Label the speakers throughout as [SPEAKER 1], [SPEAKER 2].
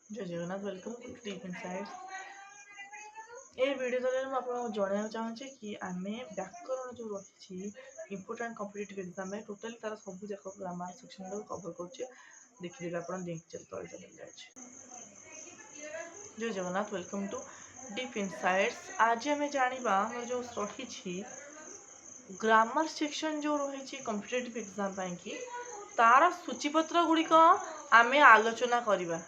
[SPEAKER 1] जय Jagannath welcome to Deep Insights. ये video द्वारा मैं आपको जणाइବାକୁ चाहूँगी कि आम व्याकरण जो रही इंपोर्टाट कॉम्पिटिटिव एग्जाम में टोटाल तार सब जाक ग्रामर सेक्शन कवर कर देखिए आप लिंक तले चल जाए। जय Jagannath welcome to Deep Insights. आज आम जाना जो रही ग्रामर सेक्शन जो रही कॉम्पिटिटिव एग्जाम की तार सूचीपत्र गुड़िक आम आलोचना करवा।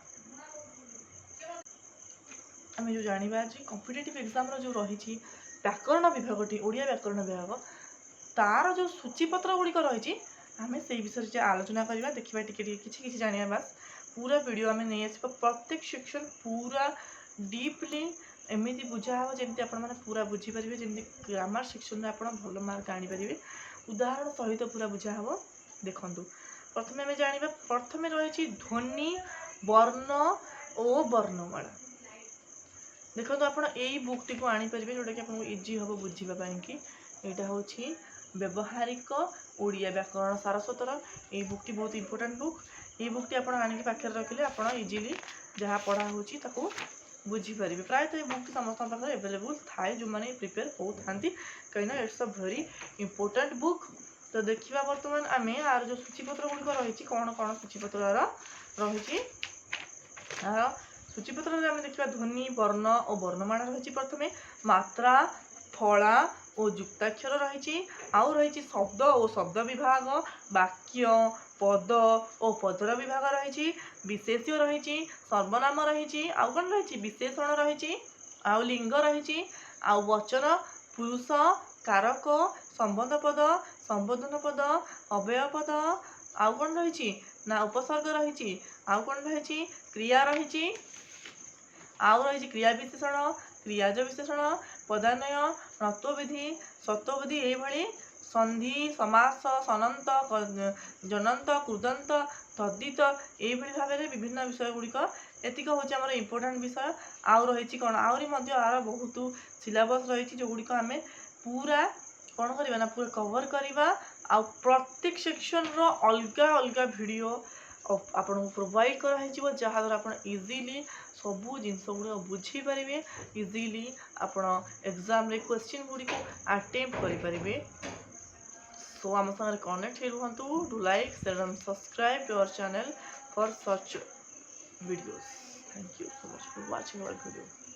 [SPEAKER 1] आम जो जाना आज कॉम्पिटिटिव एग्जाम जो रही व्याकरण विभाग ओडिया व्याकरण विभाग तार जो सूचीपत्र गुड़िक रही आम से विषय आलोचना करवा देखा कि जाना बास पूरा वीडियो आम नहीं आस प्रत्येक सेक्शन पूरा डीपली एमती बुझा हे जमी आप पूरा बुझीपारे जमी ग्रामर सेक्शन में आप भल मार्क आनीपारे उदाहरण सहित पूरा बुझा हे। देखु प्रथम आम जाना प्रथम रही ध्वनि वर्ण और वर्णमाला। देखो आप यही बुक टी को आनीपारे जोटा कि आपको इजी हम बुझापी कि यहाँ हूँ व्यवहारिक ओडिया व्याकरण सारस्वतर ये बुक टी बहुत इंपोर्टेंट बुक। ये बुक टी आप आनिक पाखे रखिले आप इजिली जहाँ पढ़ा हो बुझीपारे। प्रायतः ये बुक टी समस्त पाखे एवेलेबल थाए जो मैंने प्रिपेयर होता कहीं it's a very important book. तो देखा बर्तमान आम यार जो सूचीपत्र गुड़िक रही कौन कौन सूचीपत्र रही सूचीपत्र में आम देखा ध्वनि वर्ण और वर्णमाला रही प्रथम मात्रा फला और युक्ताक्षर रही आउ रही शब्द और शब्द विभाग वाक्य पद और पदर विभाग रही विशेष्य रही सर्वनाम रही आउ कौन रही विशेषण रही आउ लिंग रही आउ वचन पुरुष कारक संबंध पद संबोधन पद अव्यय पद आउ कौन रही ना उपसर्ग रही आउ कौन रही क्रिया रही आउ रही क्रिया विशेषण क्रियाज विशेषण पदान्वय नत्वविधि सत्वविधि यही संधि समास सनंत जनंत कृदंत तद्दित यही भाव में विभिन्न विषय गुड़िक एतिक हूँ आम इम्पोर्टाट विषय। आउ रही कौन आहरी आर बहुत सिलेबस रही जो गुड़िक आम पूरा कौन करवा ना पूरा कवर करवा आ प्रत्येक सेक्शन रो अलग अलग वीडियो आपको प्रोवाइड कराई जहाँद्वारा आप इजिली सबू जिन गुड़ बुझीपारे इजिली आप एग्जाम क्वेश्चन गुड़ी अटेम्प्ट करेंगे। सो आम सागर कनेक्ट रुहतु do like share and subscribe to our channel for such videos. Thank you so much for watching our video.